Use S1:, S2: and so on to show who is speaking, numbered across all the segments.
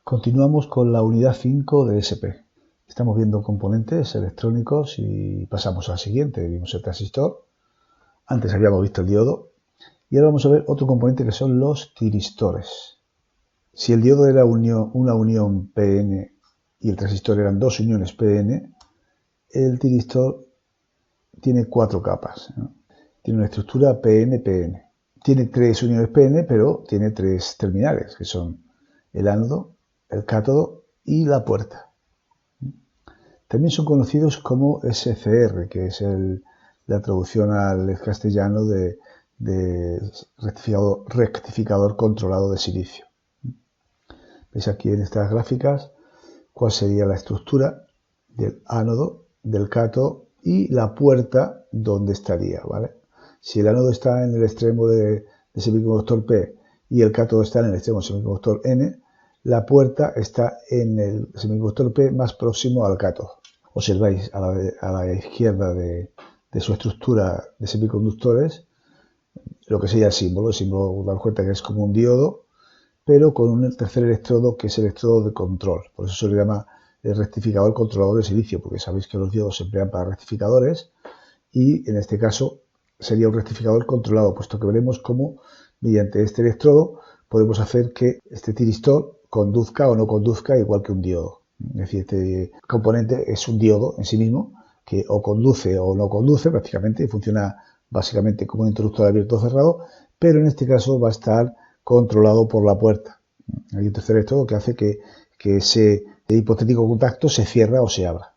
S1: Continuamos con la unidad 5 de SP. Estamos viendo componentes electrónicos y pasamos al siguiente. Vimos el transistor, antes habíamos visto el diodo y ahora vamos a ver otro componente que son los tiristores. Si el diodo era una unión PN y el transistor eran dos uniones PN, el tiristor tiene cuatro capas, ¿no? Tiene una estructura PN-PN. Tiene tres uniones PN, pero tiene tres terminales, que son el ánodo, el cátodo y la puerta. También son conocidos como SCR, que es la traducción al castellano de rectificador controlado de silicio. Veis aquí en estas gráficas cuál sería la estructura del ánodo, del cátodo y la puerta donde estaría, ¿vale? Si el ánodo está en el extremo de semiconductor P y el cátodo está en el extremo de semiconductor N, la puerta está en el semiconductor P más próximo al cátodo. Observáis a la izquierda de su estructura de semiconductores lo que sería el símbolo. El símbolo, dar cuenta que es como un diodo, pero con un tercer electrodo que es el electrodo de control. Por eso se le llama el rectificador controlador de silicio, porque sabéis que los diodos se emplean para rectificadores y en este caso sería un rectificador controlado, puesto que veremos cómo mediante este electrodo podemos hacer que este tiristor conduzca o no conduzca igual que un diodo. Es decir, este componente es un diodo en sí mismo que o conduce o no conduce prácticamente y funciona básicamente como un interruptor abierto o cerrado, pero en este caso va a estar controlado por la puerta. Hay un tercer electrodo que hace que ese hipotético contacto se cierre o se abra.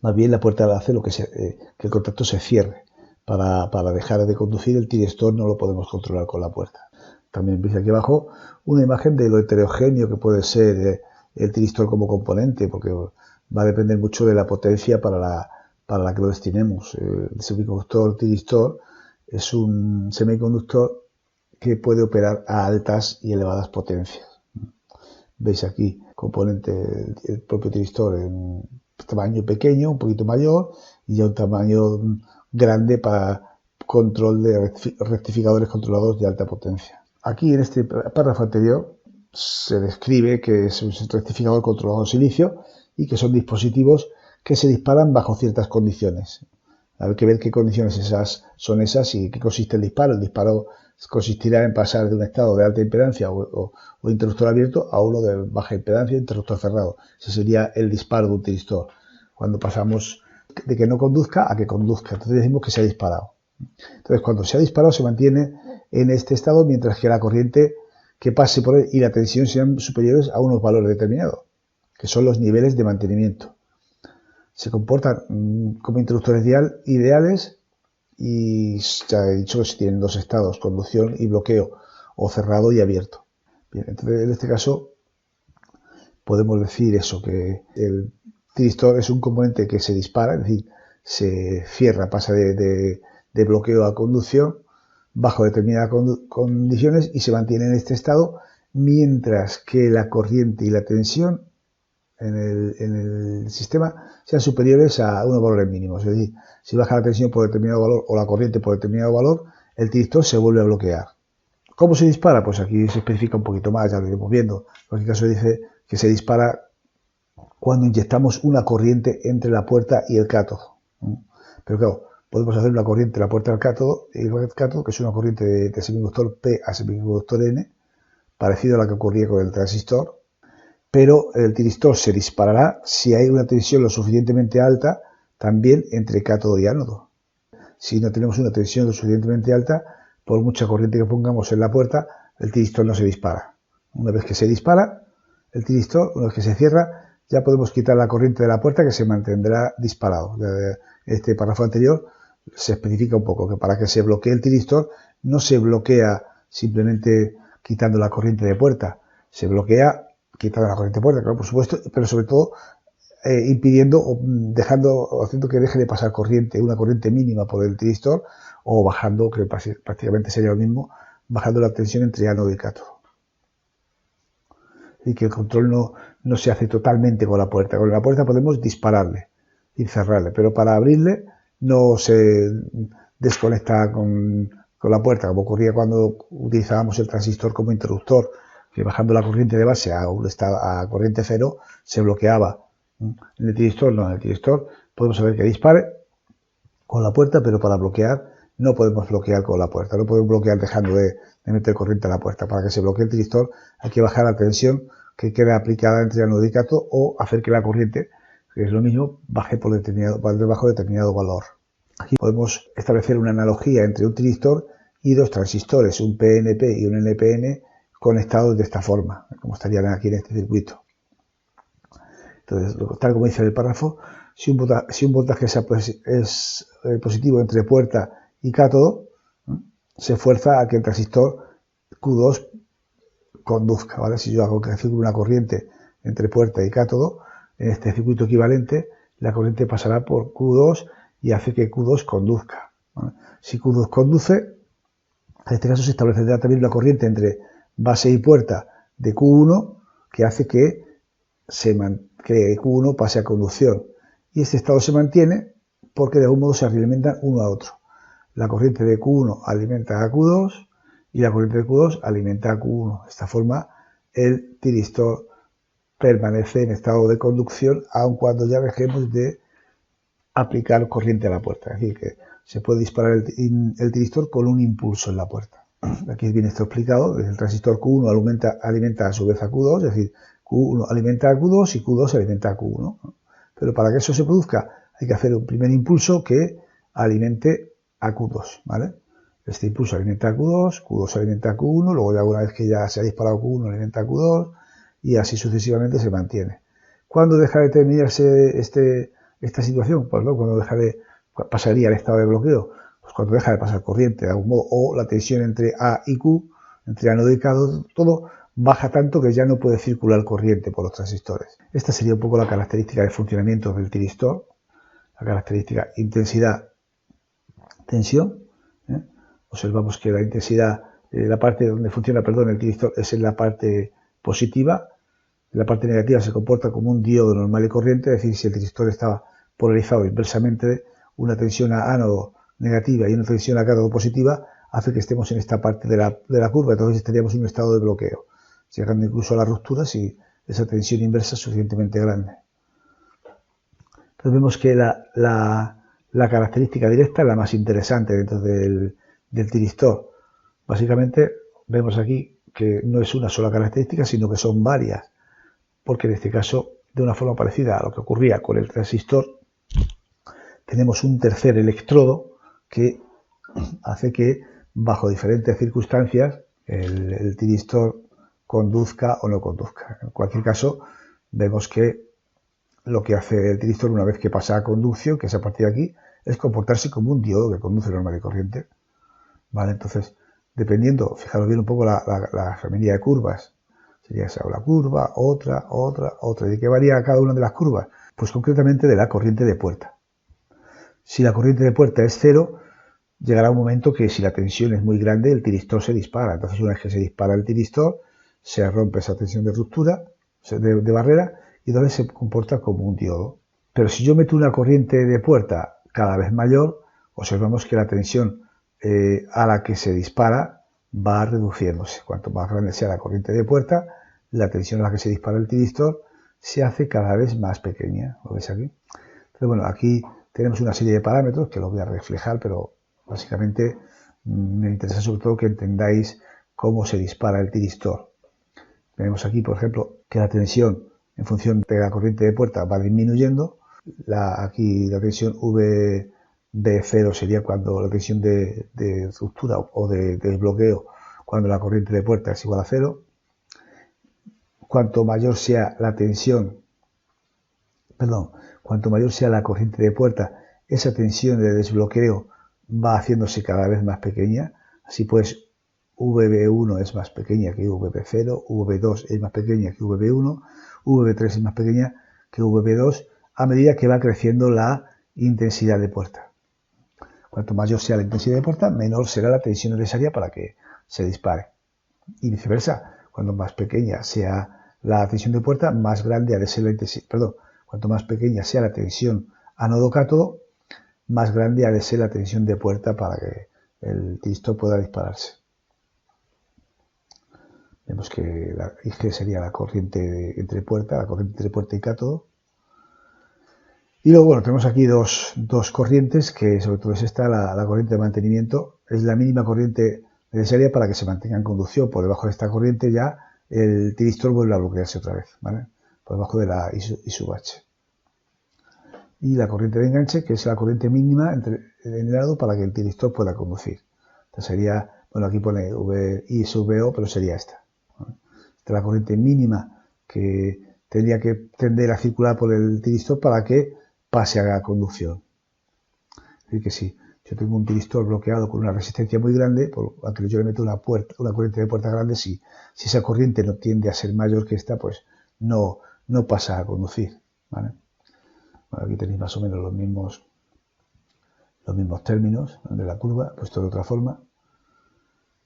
S1: Más bien la puerta hace que el contacto se cierre. Para dejar de conducir el tiristor no lo podemos controlar con la puerta. También veis aquí abajo una imagen de lo heterogéneo que puede ser el tiristor como componente, porque va a depender mucho de la potencia para la que lo destinemos. El semiconductor tiristor es un semiconductor que puede operar a altas y elevadas potencias. Veis aquí componente el propio tiristor en tamaño pequeño, un poquito mayor, y ya un tamaño grande para control de rectificadores controlados de alta potencia. Aquí en este párrafo anterior se describe que es un rectificador controlado de silicio y que son dispositivos que se disparan bajo ciertas condiciones. Hay que ver qué condiciones son esas y qué consiste el disparo. El disparo consistirá en pasar de un estado de alta impedancia o interruptor abierto a uno de baja impedancia, interruptor cerrado. Ese sería el disparo de un tiristor. Cuando pasamos de que no conduzca a que conduzca, entonces decimos que se ha disparado. Entonces, cuando se ha disparado se mantiene en este estado mientras que la corriente que pase por él y la tensión sean superiores a unos valores determinados, que son los niveles de mantenimiento. Se comportan como interruptores ideales y se ha dicho que tienen dos estados, conducción y bloqueo, o cerrado y abierto. Bien, entonces en este caso podemos decir eso, que el tiristor es un componente que se dispara, es decir, se cierra, pasa de bloqueo a conducción bajo determinadas condiciones y se mantiene en este estado mientras que la corriente y la tensión en el sistema sean superiores a unos valores mínimos. Es decir, si baja la tensión por determinado valor o la corriente por determinado valor, el tiristor se vuelve a bloquear. ¿Cómo se dispara? Pues aquí se especifica un poquito más, ya lo iremos viendo. En cualquier caso dice que se dispara cuando inyectamos una corriente entre la puerta y el cátodo. Pero claro, podemos hacer una corriente de la puerta al cátodo, y el cátodo, que es una corriente de semiconductor P a semiconductor N, parecido a la que ocurría con el transistor, pero el tiristor se disparará si hay una tensión lo suficientemente alta también entre cátodo y ánodo. Si no tenemos una tensión lo suficientemente alta, por mucha corriente que pongamos en la puerta, el tiristor no se dispara. Una vez que se dispara el tiristor, una vez que se cierra, ya podemos quitar la corriente de la puerta que se mantendrá disparado. En este párrafo anterior se especifica un poco que para que se bloquee el tiristor no se bloquea simplemente quitando la corriente de puerta, se bloquea quitando la corriente de puerta, claro, por supuesto, pero sobre todo impidiendo o haciendo que deje de pasar corriente, una corriente mínima por el tiristor, o bajando, que prácticamente sería lo mismo, bajando la tensión entre ánodo y cátodo. Y que el control no se hace totalmente con la puerta. Con la puerta podemos dispararle y cerrarle, pero para abrirle no se desconecta con la puerta, como ocurría cuando utilizábamos el transistor como interruptor, que bajando la corriente de base a corriente cero se bloqueaba. En el tiristor no, en el tiristor podemos saber que dispare con la puerta, pero para bloquear no podemos bloquear con la puerta, no podemos bloquear dejando de meter corriente a la puerta. Para que se bloquee el tiristor hay que bajar la tensión que queda aplicada entre el ánodo y cátodo o hacer que la corriente, que es lo mismo, baje por debajo de determinado valor. Aquí podemos establecer una analogía entre un tiristor y dos transistores, un PNP y un NPN, conectados de esta forma, como estarían aquí en este circuito. Entonces, tal como dice el párrafo, si un voltaje es positivo entre puerta y cátodo, se fuerza a que el transistor Q2 conduzca, ¿vale? Si yo hago que circule una corriente entre puerta y cátodo, en este circuito equivalente, la corriente pasará por Q2 y hace que Q2 conduzca, ¿vale? Si Q2 conduce, en este caso se establecerá también una corriente entre base y puerta de Q1 que hace que Q1 pase a conducción. Y este estado se mantiene porque de algún modo se alimentan uno a otro. La corriente de Q1 alimenta a Q2 y la corriente de Q2 alimenta a Q1. De esta forma, el tiristor permanece en estado de conducción aun cuando ya dejemos de aplicar corriente a la puerta. Es decir, que se puede disparar el tiristor con un impulso en la puerta. Aquí viene esto explicado. El transistor Q1 alimenta a su vez a Q2, es decir, Q1 alimenta a Q2 y Q2 alimenta a Q1. Pero para que eso se produzca hay que hacer un primer impulso que alimente a Q2, ¿vale? Este impulso alimenta a Q2, Q2 alimenta a Q1, luego ya una vez que ya se ha disparado Q1 alimenta a Q2 y así sucesivamente se mantiene. ¿Cuándo deja de terminarse esta situación? Pues no, cuando pasaría al estado de bloqueo, pues cuando deja de pasar corriente de algún modo, o la tensión entre A y Q, entre ánodo y cátodo, todo baja tanto que ya no puede circular corriente por los transistores. Esta sería un poco la característica de funcionamiento del tiristor, la característica intensidad-tensión. Observamos que la intensidad, la parte donde funciona, el tiristor es en la parte positiva. La parte negativa se comporta como un diodo normal y corriente, es decir, si el tiristor estaba polarizado inversamente, una tensión a ánodo negativa y una tensión a cátodo positiva hace que estemos en esta parte de la curva, entonces estaríamos en un estado de bloqueo, llegando incluso a la ruptura si esa tensión inversa es suficientemente grande. Entonces vemos que la característica directa es la más interesante dentro del tiristor. Básicamente vemos aquí que no es una sola característica, sino que son varias, porque en este caso, de una forma parecida a lo que ocurría con el transistor, tenemos un tercer electrodo que hace que, bajo diferentes circunstancias, el tiristor conduzca o no conduzca. En cualquier caso, vemos que lo que hace el tiristor una vez que pasa a conducción, que es a partir de aquí, es comportarse como un diodo que conduce normal y corriente. ¿Vale? Entonces, dependiendo, fijaros bien un poco la familia de curvas, sería esa una curva, otra. ¿Y de qué varía cada una de las curvas? Pues concretamente de la corriente de puerta. Si la corriente de puerta es cero, llegará un momento que si la tensión es muy grande, el tiristor se dispara. Entonces, una vez que se dispara el tiristor, se rompe esa tensión de ruptura, de barrera, y entonces se comporta como un diodo. Pero si yo meto una corriente de puerta cada vez mayor, observamos que la tensión a la que se dispara va reduciéndose. Cuanto más grande sea la corriente de puerta, la tensión a la que se dispara el tiristor se hace cada vez más pequeña. ¿Lo veis aquí? Entonces, bueno, aquí tenemos una serie de parámetros que los voy a reflejar, pero básicamente me interesa sobre todo que entendáis cómo se dispara el tiristor. Tenemos aquí, por ejemplo, que la tensión en función de la corriente de puerta va disminuyendo. Aquí la tensión VB0 sería cuando la tensión de ruptura o de desbloqueo cuando la corriente de puerta es igual a 0. Cuanto mayor sea la corriente de puerta, esa tensión de desbloqueo va haciéndose cada vez más pequeña. Así pues, VB1 es más pequeña que VB0, VB2 es más pequeña que VB1, VB3 es más pequeña que VB2 a medida que va creciendo la intensidad de puerta. Cuanto mayor sea la intensidad de puerta, menor será la tensión necesaria para que se dispare. Y viceversa, cuanto más pequeña sea la tensión de puerta, más grande ha de ser la intensidad. Cuanto más pequeña sea la tensión ánodo-cátodo, más grande ha de ser la tensión de puerta para que el tiristor pueda dispararse. Vemos que la IG sería la corriente entre puerta, y cátodo. Y luego, bueno, tenemos aquí dos corrientes, que sobre todo es esta, la corriente de mantenimiento, es la mínima corriente necesaria para que se mantenga en conducción. Por debajo de esta corriente ya el tiristor vuelve a bloquearse otra vez, ¿vale? Por debajo de la I sub H. Y la corriente de enganche, que es la corriente mínima en el lado para que el tiristor pueda conducir. Entonces sería, bueno, aquí pone I sub VO, pero sería esta. ¿Vale? Esta es la corriente mínima que tendría que tender a circular por el tiristor para que pase a la conducción. Es decir, que si yo tengo un tiristor bloqueado con una resistencia muy grande, aunque yo le meto una corriente de puerta grande, si esa corriente no tiende a ser mayor que esta, pues no pasa a conducir, ¿vale? Bueno, aquí tenéis más o menos los mismos términos de la curva, puesto de otra forma.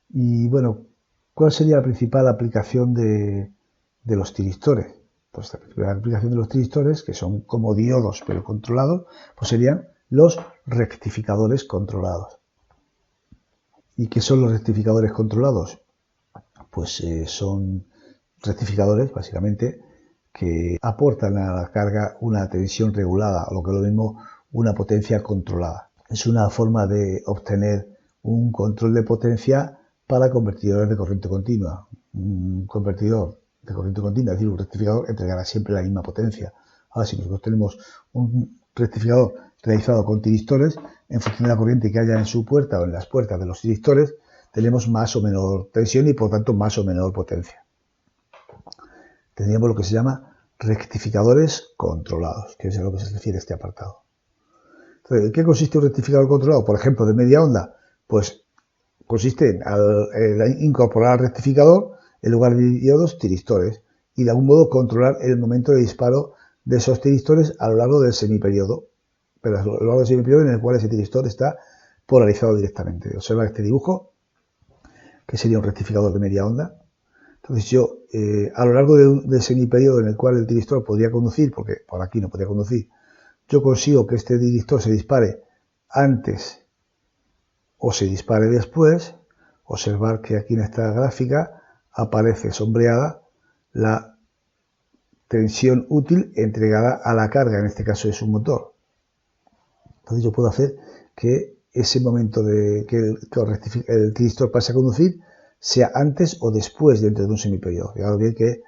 S1: Y bueno, ¿cuál sería la principal aplicación de los tiristores? Pues la aplicación de los tiristores, que son como diodos pero controlados, pues serían los rectificadores controlados. ¿Y qué son los rectificadores controlados? Pues son rectificadores, básicamente, que aportan a la carga una tensión regulada, o lo que es lo mismo, una potencia controlada. Es una forma de obtener un control de potencia para convertidores de corriente continua. Un convertidor de corriente continua, es decir, un rectificador, entregará siempre la misma potencia. Ahora, si nosotros tenemos un rectificador realizado con tiristores, en función de la corriente que haya en su puerta o en las puertas de los tiristores, tenemos más o menor tensión y por tanto más o menor potencia. Tendríamos lo que se llama rectificadores controlados, que es a lo que se refiere este apartado. Entonces, ¿en qué consiste un rectificador controlado? Por ejemplo, de media onda, pues consiste en incorporar al rectificador, en lugar de diodos, tiristores, y de algún modo controlar el momento de disparo de esos tiristores a lo largo del semiperiodo, pero a lo largo del semiperiodo en el cual ese tiristor está polarizado directamente. Observa este dibujo, que sería un rectificador de media onda. Entonces yo, a lo largo del semiperiodo en el cual el tiristor podría conducir, porque por aquí no podía conducir, yo consigo que este tiristor se dispare antes o se dispare después. Observar que aquí en esta gráfica aparece sombreada la tensión útil entregada a la carga, en este caso es un motor. Entonces yo puedo hacer que ese momento de que el tiristor pase a conducir sea antes o después dentro de un semiperiodo. Fijaros bien que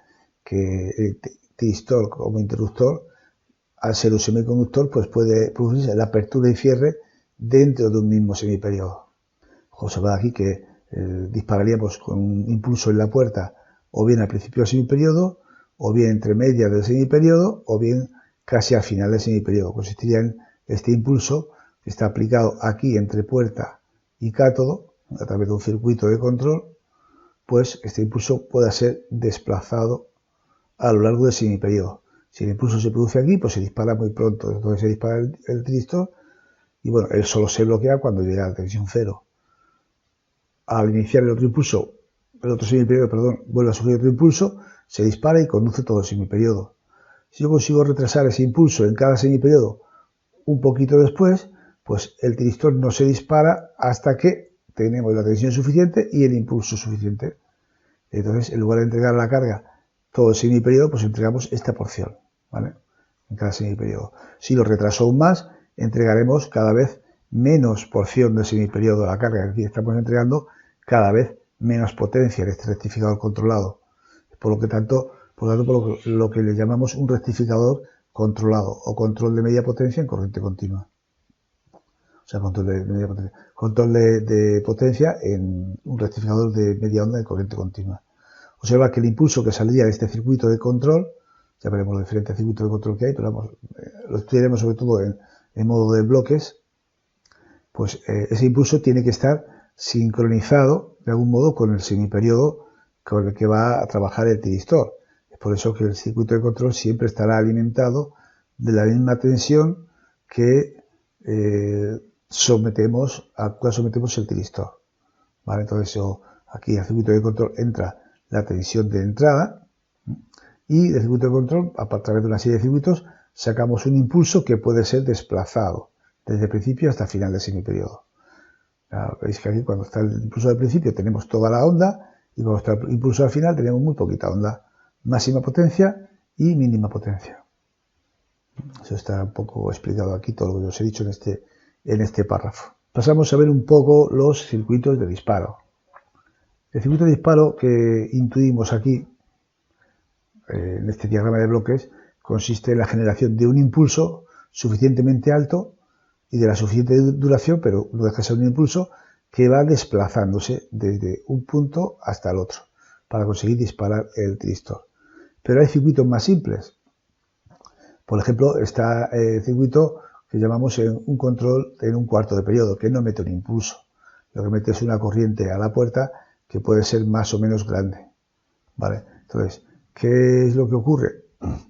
S1: el tiristor como interruptor, al ser un semiconductor, pues puede producirse la apertura y cierre dentro de un mismo semiperiodo. Observad aquí que dispararíamos con un impulso en la puerta o bien al principio del semiperiodo, o bien entre medias del semiperiodo, o bien casi al final del semiperiodo. Consistiría en este impulso que está aplicado aquí entre puerta y cátodo, a través de un circuito de control, pues este impulso pueda ser desplazado a lo largo del semiperiodo. Si el impulso se produce aquí, pues se dispara muy pronto, entonces se dispara el tiristor, y bueno, él solo se bloquea cuando llega a la tensión cero. Al iniciar el otro semiperiodo, vuelve a surgir otro impulso, se dispara y conduce todo el semiperiodo. Si yo consigo retrasar ese impulso en cada semiperiodo un poquito después, pues el tiristor no se dispara hasta que tenemos la tensión suficiente y el impulso suficiente. Entonces, en lugar de entregar la carga todo el semiperiodo, pues entregamos esta porción, ¿vale? En cada semiperiodo. Si lo retraso aún más, entregaremos cada vez menos porción del semiperiodo de la carga. Aquí estamos entregando cada vez menos potencia en este rectificador controlado. Por lo que le llamamos un rectificador controlado o control de media potencia en corriente continua. O sea, control de potencia en un rectificador de media onda en corriente continua. Observa que el impulso que saldría de este circuito de control, ya veremos los diferentes circuitos de control que hay, pero vamos, lo estudiaremos sobre todo en modo de bloques, pues ese impulso tiene que estar sincronizado de algún modo con el semiperiodo con el que va a trabajar el tiristor. Es por eso que el circuito de control siempre estará alimentado de la misma tensión que sometemos el tiristor. ¿Vale? Entonces aquí al circuito de control entra la tensión de entrada y del circuito de control, a través de una serie de circuitos, sacamos un impulso que puede ser desplazado desde el principio hasta el final del semiperiodo. Veis que aquí cuando está el impulso del principio tenemos toda la onda Y cuando está el impulso al final tenemos muy poquita onda, máxima potencia y mínima potencia. Eso está un poco explicado aquí, todo lo que os he dicho en este párrafo. Pasamos a ver un poco los circuitos de disparo. El circuito de disparo que intuimos aquí, en este diagrama de bloques, consiste en la generación de un impulso suficientemente alto y de la suficiente duración, pero no deja de ser un impulso, que va desplazándose desde un punto hasta el otro para conseguir disparar el tiristor. Pero hay circuitos más simples. Por ejemplo, está el circuito que llamamos un control en un cuarto de periodo, que no mete un impulso. Lo que mete es una corriente a la puerta que puede ser más o menos grande. ¿Vale? Entonces, ¿qué es lo que ocurre?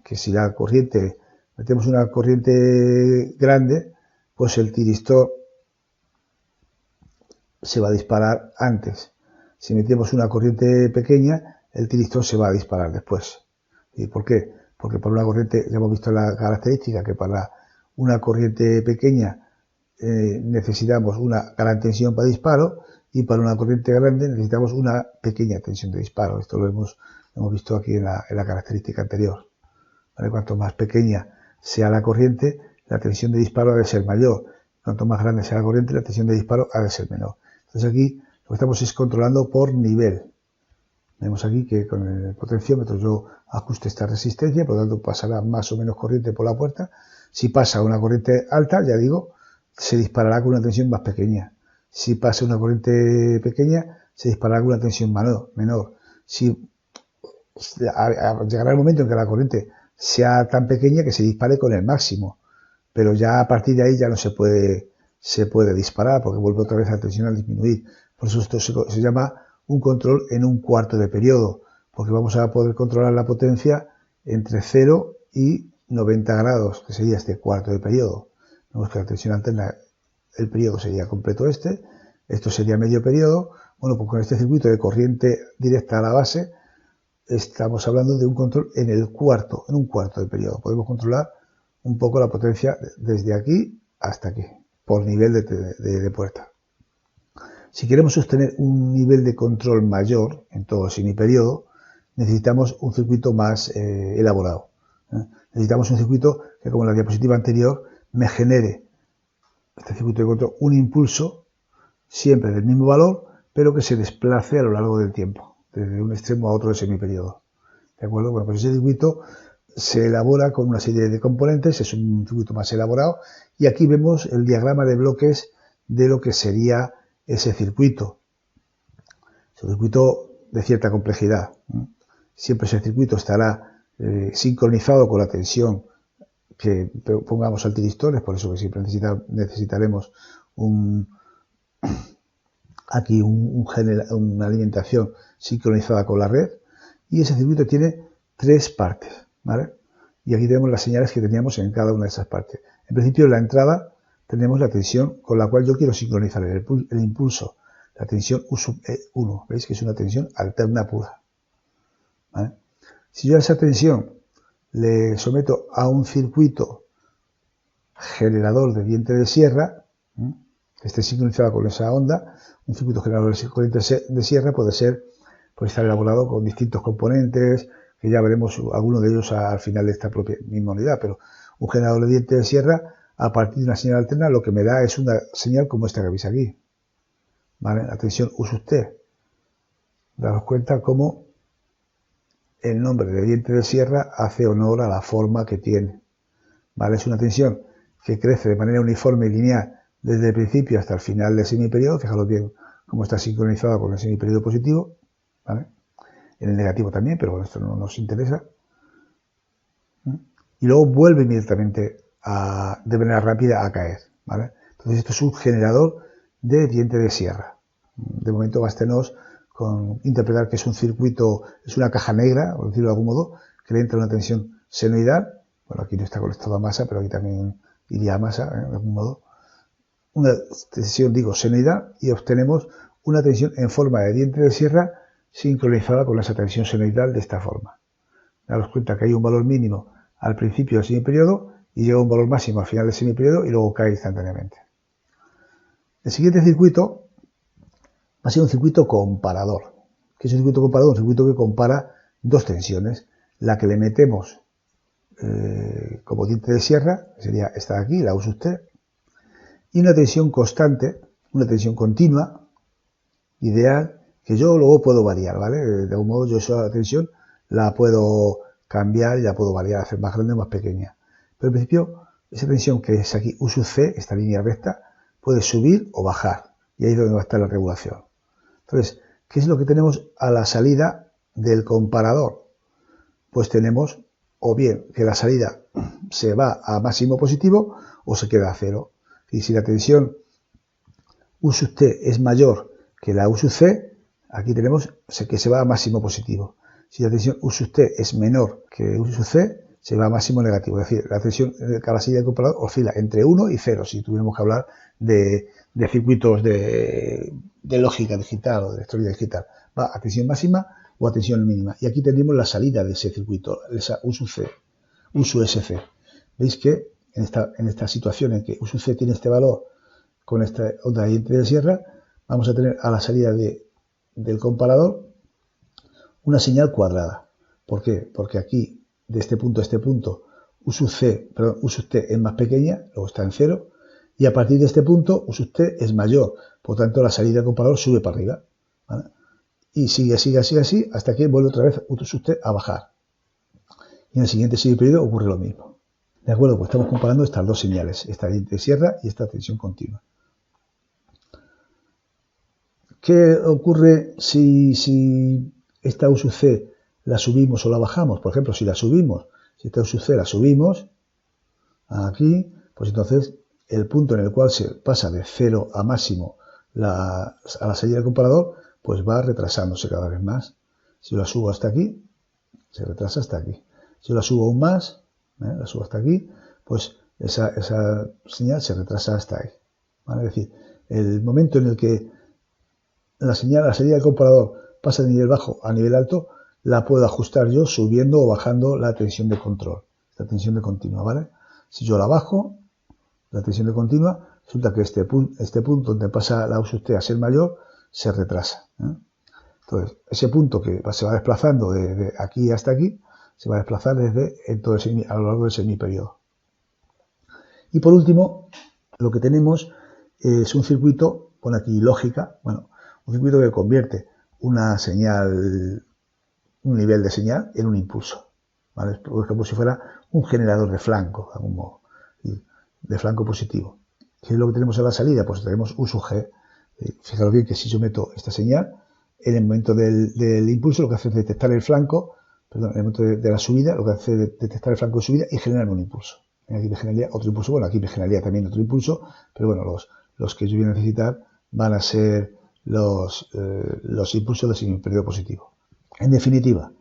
S1: Que si la corriente, metemos una corriente grande, pues el tiristor se va a disparar antes. Si metemos una corriente pequeña, el tiristor se va a disparar después. ¿Y por qué? Porque para una corriente, ya hemos visto la característica, que para una corriente pequeña necesitamos una gran tensión para disparo, y para una corriente grande necesitamos una pequeña tensión de disparo. Esto lo hemos visto aquí en la característica anterior. ¿Vale? Cuanto más pequeña sea la corriente, la tensión de disparo ha de ser mayor. Cuanto más grande sea la corriente, la tensión de disparo ha de ser menor. Entonces aquí lo que estamos es controlando por nivel. Vemos aquí que con el potenciómetro yo ajusto esta resistencia, por lo tanto pasará más o menos corriente por la puerta. Si pasa una corriente alta, ya digo, se disparará con una tensión más pequeña. Si pasa una corriente pequeña, se disparará con una tensión menor. Si llegará el momento en que la corriente sea tan pequeña que se dispare con el máximo, pero ya a partir de ahí ya no se puede disparar porque vuelve otra vez la tensión a disminuir. Por eso esto se llama un control en un cuarto de periodo, porque vamos a poder controlar la potencia entre 0 y 90 grados, que sería este cuarto de periodo. Vemos que la tensión alterna, el periodo sería completo esto sería medio periodo. Bueno, pues con este circuito de corriente directa a la base, estamos hablando de un control en un cuarto de periodo. Podemos controlar un poco la potencia desde aquí hasta aquí, por nivel de puerta. Si queremos sostener un nivel de control mayor en todo el semiperiodo, necesitamos un circuito más elaborado. Necesitamos un circuito que, como en la diapositiva anterior, me genere, este circuito de control, un impulso siempre del mismo valor, pero que se desplace a lo largo del tiempo, desde un extremo a otro del semiperiodo. ¿De acuerdo? Bueno, pues ese circuito se elabora con una serie de componentes, es un circuito más elaborado, y aquí vemos el diagrama de bloques de lo que sería ese circuito. Es un circuito de cierta complejidad. Siempre ese circuito estará sincronizado con la tensión que pongamos al tiristor, es por eso que siempre necesitaremos aquí una alimentación sincronizada con la red, y ese circuito tiene 3 partes, ¿vale? Y aquí tenemos las señales que teníamos en cada una de esas partes. En principio, en la entrada tenemos la tensión con la cual yo quiero sincronizar el impulso, la tensión U sub E1, ¿veis? Que es una tensión alterna pura, ¿vale? Si yo a esa tensión le someto a un circuito generador de diente de sierra, que esté sincronizado con esa onda, un circuito generador de corriente de sierra puede estar elaborado con distintos componentes, que ya veremos algunos de ellos al final de esta propia misma unidad, pero un generador de diente de sierra, a partir de una señal alterna, lo que me da es una señal como esta que veis aquí, ¿vale? La tensión U sub T. Daros cuenta cómo el nombre de diente de sierra hace honor a la forma que tiene, ¿vale? Es una tensión que crece de manera uniforme y lineal desde el principio hasta el final del semiperiodo. Fijaros bien cómo está sincronizado con el semiperiodo positivo, ¿vale? En el negativo también, pero bueno, esto no nos interesa. Y luego vuelve inmediatamente de manera rápida a caer, ¿vale? Entonces esto es un generador de diente de sierra. De momento bástenos con interpretar que es un circuito, es una caja negra, por decirlo de algún modo, que le entra una tensión senoidal. Bueno, aquí no está conectado a masa, pero aquí también iría a masa, de algún modo. Una tensión, digo, senoidal, y obtenemos una tensión en forma de diente de sierra sincronizada con esa tensión senoidal de esta forma. Daros cuenta que hay un valor mínimo al principio del semiperiodo y llega a un valor máximo al final del semiperiodo y luego cae instantáneamente. El siguiente circuito va a ser un circuito comparador. ¿Qué es un circuito comparador? Un circuito que compara dos tensiones. La que le metemos como diente de sierra, que sería esta de aquí, la U sub T, y una tensión constante, una tensión continua, ideal, que yo luego puedo variar, ¿vale? De algún modo yo esa tensión la puedo cambiar y la puedo variar, hacer más grande o más pequeña. Pero en principio, esa tensión que es aquí U sub C, esta línea recta, puede subir o bajar. Y ahí es donde va a estar la regulación. Entonces, ¿qué es lo que tenemos a la salida del comparador? Pues tenemos o bien que la salida se va a máximo positivo o se queda a cero. Y si la tensión U sub T es mayor que la U sub C, aquí tenemos que se va a máximo positivo. Si la tensión U sub T es menor que U sub C, se va a máximo negativo. Es decir, la tensión a la salida del comparador oscila entre 1 y 0, si tuviéramos que hablar de circuitos de lógica digital o de electrónica digital. Va a tensión máxima o a tensión mínima. Y aquí tenemos la salida de ese circuito, esa U sub C, U sub SC. Veis que en esta situación en que U sub C tiene este valor con esta onda de diente de sierra, vamos a tener a la salida del comparador una señal cuadrada. ¿Por qué? Porque aquí, de este punto a este punto, U sub T es más pequeña, luego está en 0, y a partir de este punto U sub T es mayor, por tanto la salida del comparador sube para arriba, ¿vale? Y sigue así, hasta que vuelve otra vez U sub T a bajar. Y en el siguiente periodo ocurre lo mismo. ¿De acuerdo? Pues estamos comparando estas dos señales, esta diente de sierra y esta tensión continua. ¿Qué ocurre si esta U sub C la subimos o la bajamos? Por ejemplo, si esta U sub C la subimos aquí, pues entonces el punto en el cual se pasa de 0 a máximo a la salida del comparador, pues va retrasándose cada vez más. Si la subo hasta aquí, se retrasa hasta aquí. Si la subo aún más, la subo hasta aquí, pues esa señal se retrasa hasta ahí, ¿vale? Es decir, el momento en el que la salida del comparador pasa de nivel bajo a nivel alto, la puedo ajustar yo subiendo o bajando la tensión de control, esta tensión de continua, ¿vale? Si yo la bajo, la tensión de continua, resulta que este punto donde pasa la U sub T a ser mayor, se retrasa, ¿eh? Entonces, ese punto que se va desplazando de aquí hasta aquí, se va a desplazar a lo largo del semiperiodo. Y por último, lo que tenemos es un circuito, pone aquí lógica, bueno, un circuito que convierte una señal, un nivel de señal en un impulso, ¿vale? Como si fuera un generador de flanco, de algún modo, de flanco positivo. ¿Qué es lo que tenemos a la salida? Pues tenemos U sub G. Fijaros bien que si yo meto esta señal, en el momento del impulso lo que hace es detectar el flanco, en el momento de la subida, lo que hace es detectar el flanco de subida y generar un impulso. Aquí me generaría otro impulso, bueno, aquí me generaría también otro impulso, pero bueno, los que yo voy a necesitar van a ser los impulsos de semiperiodo positivo. En definitiva,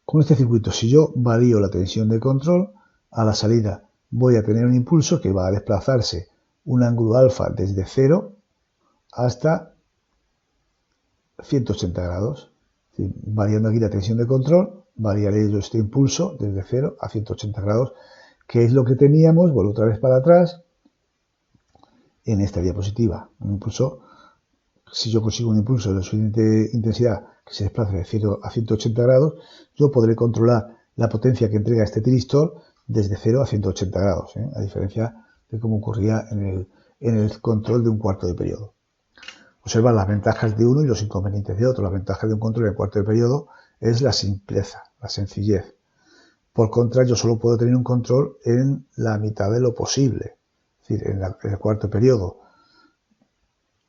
S1: con este circuito, si yo varío la tensión de control, a la salida voy a tener un impulso que va a desplazarse un ángulo alfa desde 0 hasta 180 grados. Es decir, variando aquí la tensión de control, variaré yo este impulso desde 0 a 180 grados, que es lo que teníamos, vuelvo otra vez para atrás, en esta diapositiva. Un impulso, si yo consigo un impulso de suficiente intensidad que se desplace de 0 a 180 grados, yo podré controlar la potencia que entrega este tiristor desde 0 a 180 grados, a diferencia de cómo ocurría en el control de un cuarto de periodo. Observa las ventajas de uno y los inconvenientes de otro. La ventaja de un control en cuarto de periodo es la simpleza, la sencillez. Por contra, yo solo puedo tener un control en la mitad de lo posible, es decir, en el cuarto periodo.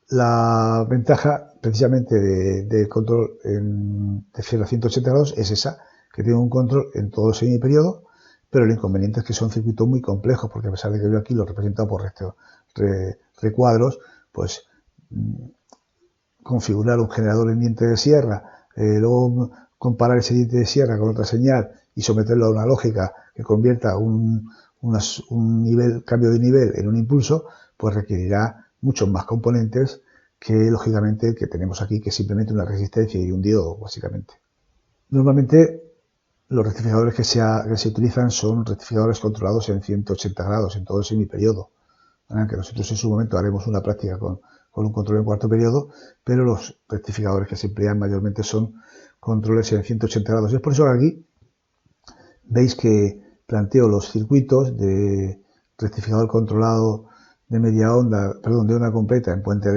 S1: La ventaja precisamente del control de 0 a 180 grados es esa, que tengo un control en todo el semiperiodo, pero el inconveniente es que son circuitos muy complejos, porque a pesar de que yo aquí lo he representado por recuadros, pues configurar un generador en diente de sierra, luego comparar ese diente de sierra con otra señal y someterlo a una lógica que convierta un cambio de nivel en un impulso, pues requerirá muchos más componentes que lógicamente el que tenemos aquí, que es simplemente una resistencia y un diodo, básicamente. Normalmente los rectificadores que se utilizan son rectificadores controlados en 180 grados en todo el semiperiodo, que nosotros en su momento haremos una práctica con con un control en cuarto periodo, pero los rectificadores que se emplean mayormente son controles en 180 grados. Es por eso que aquí veis que planteo los circuitos de rectificador controlado de media onda, perdón, de onda completa en puente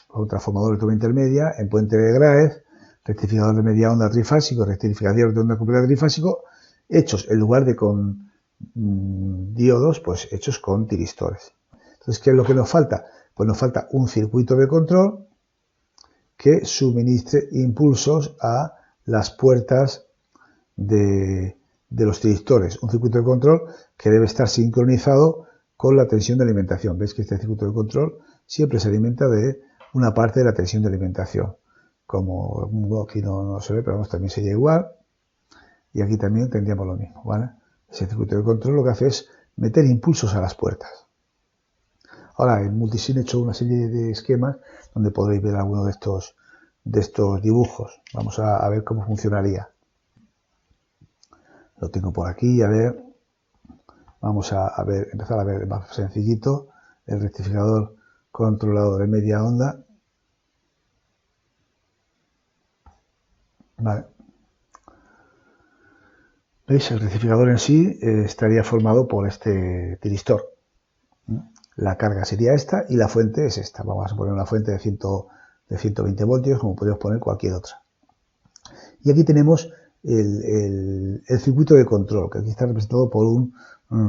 S1: con transformador de toma intermedia, en puente de Graef, rectificador de media onda trifásico, rectificador de onda completa trifásico, hechos en lugar de con diodos, pues hechos con tiristores. Entonces, ¿qué es lo que nos falta? Pues nos falta un circuito de control que suministre impulsos a las puertas de los tiristores. Un circuito de control que debe estar sincronizado con la tensión de alimentación. Veis que este circuito de control siempre se alimenta de una parte de la tensión de alimentación. Como aquí no se ve, pero vamos, también sería igual. Y aquí también tendríamos lo mismo, ¿vale? Ese circuito de control lo que hace es meter impulsos a las puertas. Ahora, en Multisim he hecho una serie de esquemas donde podréis ver alguno de estos dibujos. Vamos a ver cómo funcionaría. Lo tengo por aquí, a ver. Vamos a ver, empezar a ver más sencillito. El rectificador controlado de media onda. Vale. ¿Veis? El rectificador en sí estaría formado por este tiristor. La carga sería esta y la fuente es esta. Vamos a poner una fuente de 120 voltios, como podemos poner cualquier otra. Y aquí tenemos el circuito de control, que aquí está representado por un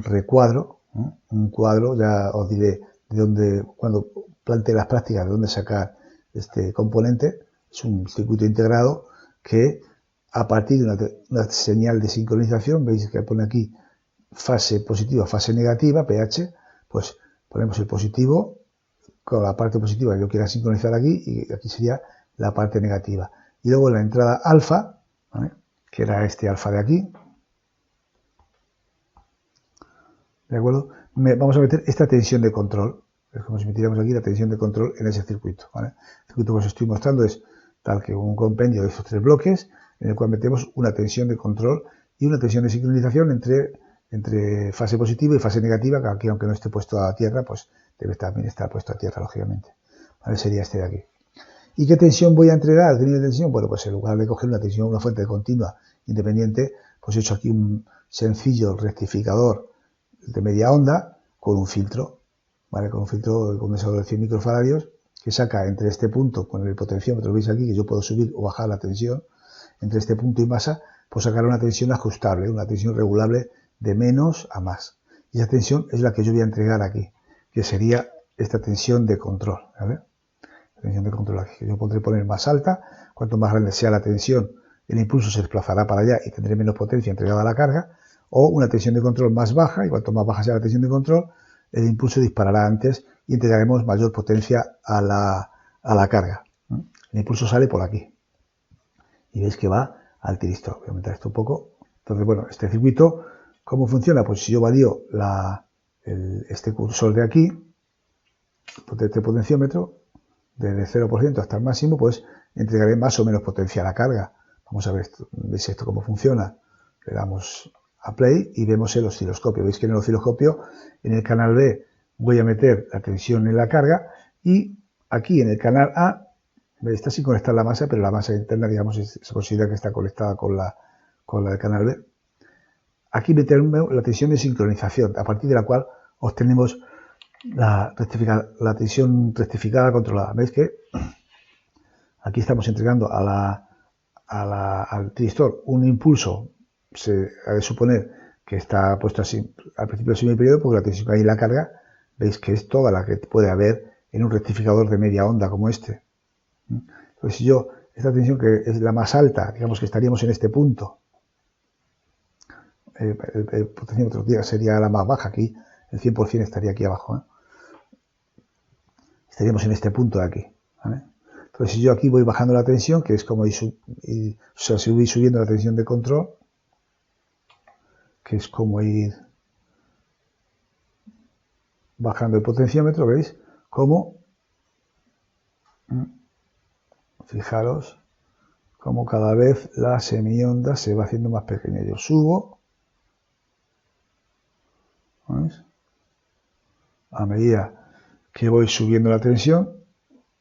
S1: recuadro. Un cuadro, ya os diré de dónde, cuando plantee las prácticas, de dónde sacar este componente. Es un circuito integrado que, a partir de una señal de sincronización, veis que pone aquí fase positiva, fase negativa, pH, pues ponemos el positivo con la parte positiva que yo quiera sincronizar aquí, y aquí sería la parte negativa. Y luego la entrada alfa, ¿vale?, que era este alfa de aquí. ¿De acuerdo? Vamos a meter esta tensión de control. Es como si metiéramos aquí la tensión de control en ese circuito, ¿vale? El circuito que os estoy mostrando es tal que un compendio de estos tres bloques, en el cual metemos una tensión de control y una tensión de sincronización entre fase positiva y fase negativa, que aquí, aunque no esté puesto a tierra, pues debe también estar puesto a tierra, lógicamente. ¿Vale? Sería este de aquí. ¿Y qué tensión voy a entregar? ¿Qué nivel de tensión? Bueno, pues en lugar de coger una tensión, una fuente continua independiente, pues he hecho aquí un sencillo rectificador de media onda con un filtro, ¿vale? Con un filtro de condensador de 100 microfaradios que saca entre este punto, con el potenciómetro, veis aquí que yo puedo subir o bajar la tensión, entre este punto y masa, pues sacará una tensión ajustable, una tensión regulable de menos a más. Y esa tensión es la que yo voy a entregar aquí, que sería esta tensión de control, ¿vale? La tensión de control aquí, que yo podré poner más alta. Cuanto más grande sea la tensión, el impulso se desplazará para allá y tendré menos potencia entregada a la carga, o una tensión de control más baja, y cuanto más baja sea la tensión de control, el impulso disparará antes y entregaremos mayor potencia a la carga. El impulso sale por aquí. Y veis que va al tiristor. Voy a aumentar esto un poco. Entonces, bueno, este circuito, ¿cómo funciona? Pues si yo valío este cursor de aquí, este potenciómetro, desde 0% hasta el máximo, pues entregaré más o menos potencia a la carga. Vamos a ver ¿veis esto cómo funciona? Le damos a play y vemos el osciloscopio. Veis que en el osciloscopio, en el canal B, voy a meter la tensión en la carga, y aquí en el canal A, está sin conectar la masa, pero la masa interna, digamos, se considera que está conectada con la del canal B. Aquí metemos la tensión de sincronización, a partir de la cual obtenemos la tensión rectificada controlada. ¿Veis que aquí estamos entregando al tiristor un impulso? Se ha de suponer que está puesto así al principio del semiperiodo, porque la tensión que hay en la carga, veis que es toda la que puede haber en un rectificador de media onda como este. Entonces, si yo, esta tensión que es la más alta, digamos que estaríamos en este punto, el potenciómetro sería la más baja, aquí el 100% estaría aquí abajo, estaríamos en este punto de aquí, ¿vale? Entonces, si yo aquí voy bajando la tensión, que es como si voy subiendo la tensión de control, que es como ir bajando el potenciómetro, ¿veis? Como, fijaros, como cada vez la semionda se va haciendo más pequeña. Yo subo, ¿veis? A medida que voy subiendo la tensión,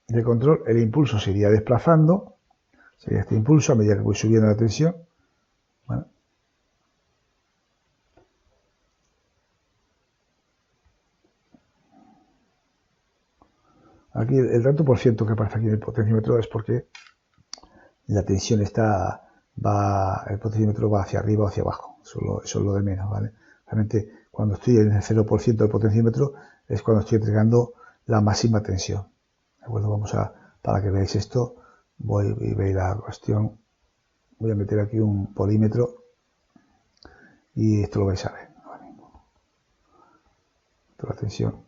S1: de control, el impulso se iría desplazando, sería este impulso a medida que voy subiendo la tensión. ¿Vale? Aquí el tanto por ciento que aparece aquí en el potenciómetro es porque la tensión el potenciómetro va hacia arriba o hacia abajo. Eso es lo de menos, ¿vale? Realmente, cuando estoy en el 0% del potenciómetro es cuando estoy entregando la máxima tensión. ¿De acuerdo? Para que veáis esto, voy y veis la cuestión. Voy a meter aquí un polímetro y esto lo vais a ver. Toda la tensión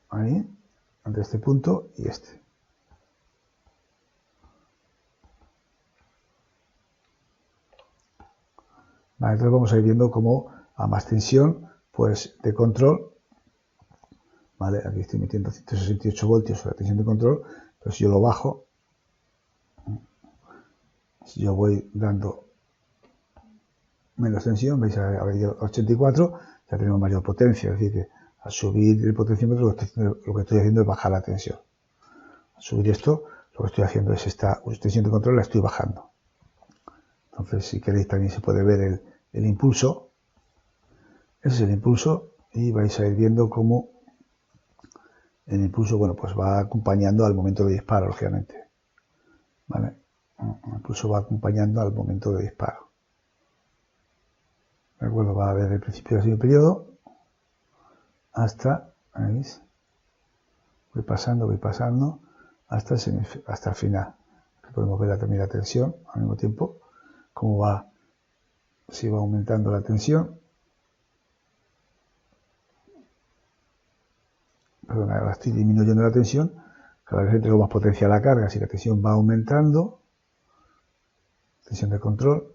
S1: ahí, entre este punto y este. Vale, entonces vamos a ir viendo cómo a más tensión, pues de control, ¿vale? Aquí estoy metiendo 168 voltios la tensión de control, pero si yo lo bajo, si yo voy dando menos tensión, veis a 84, ya tenemos mayor potencia, es decir, que al subir el potenciómetro lo que estoy haciendo es bajar la tensión. Al subir esto, lo que estoy haciendo es esta tensión de control la estoy bajando. Entonces, si queréis, también se puede ver el impulso. Ese es el impulso y vais a ir viendo cómo el impulso, bueno, pues va acompañando al momento de disparo, lógicamente. ¿Vale? El impulso va acompañando al momento de disparo. ¿De acuerdo? Va desde el principio del semiperiodo hasta, ¿veis? Voy pasando hasta el final. Aquí podemos ver también la tensión al mismo tiempo, cómo va, si va aumentando la tensión. Perdón, ahora estoy disminuyendo la tensión, cada vez entrego más potencia a la carga, si la tensión va aumentando, tensión de control,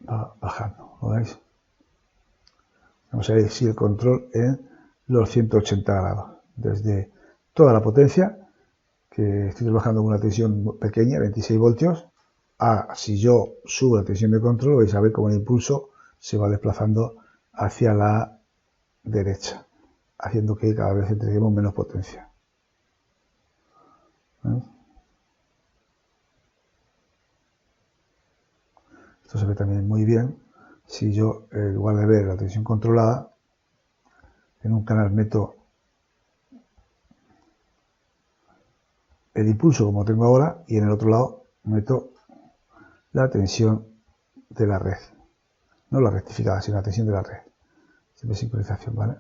S1: va bajando, ¿lo veis? Vamos a ver si el control en los 180 grados, desde toda la potencia, que estoy trabajando con una tensión pequeña, 26 voltios, a si yo subo la tensión de control, vais a ver cómo el impulso se va desplazando hacia la derecha, haciendo que cada vez entreguemos menos potencia. ¿Ves? Esto se ve también muy bien si yo, en lugar de ver la tensión controlada, en un canal meto el impulso como tengo ahora y en el otro lado meto la tensión de la red. No la rectificada, sino la tensión de la red. Siempre sincronización, ¿vale?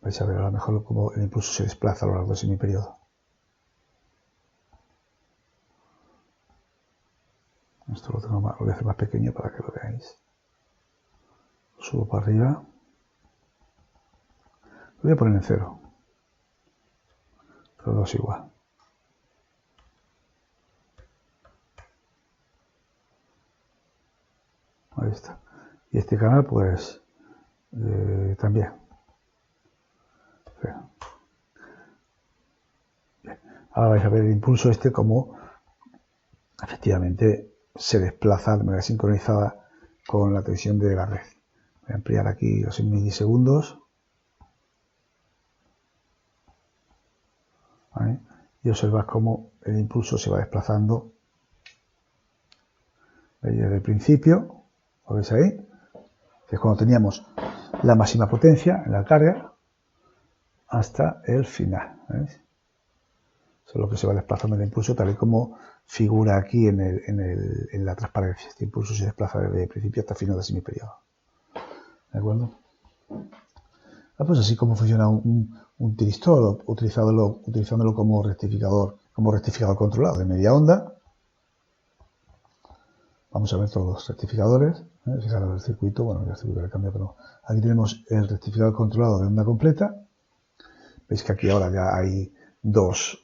S1: Vais a ver a lo mejor cómo el impulso se desplaza a lo largo del semiperiodo. Esto lo voy a hacer más pequeño para que lo veáis. Lo subo para arriba. Lo voy a poner en 0. Los dos igual. Ahí está. Y este canal, pues, también. Bien. Ahora vais a ver el impulso este como efectivamente se desplaza de manera sincronizada con la tensión de la red. Voy a ampliar aquí los milisegundos. ¿Vale? Y observad cómo el impulso se va desplazando. ¿Veis? Desde el principio, ¿lo veis ahí? Que es cuando teníamos la máxima potencia en la carga, hasta el final. ¿Veis? Eso es lo que se va desplazando el impulso, tal y como figura aquí en la transparencia. Este impulso se desplaza desde el principio hasta el final del semiperiodo. ¿De acuerdo? Pues así como funciona un tiristor, utilizándolo como rectificador controlado de media onda. Vamos a ver todos los rectificadores. Fijaros el circuito, bueno, el circuito le cambia, pero aquí tenemos el rectificador controlado de onda completa. Veis que aquí ahora ya hay dos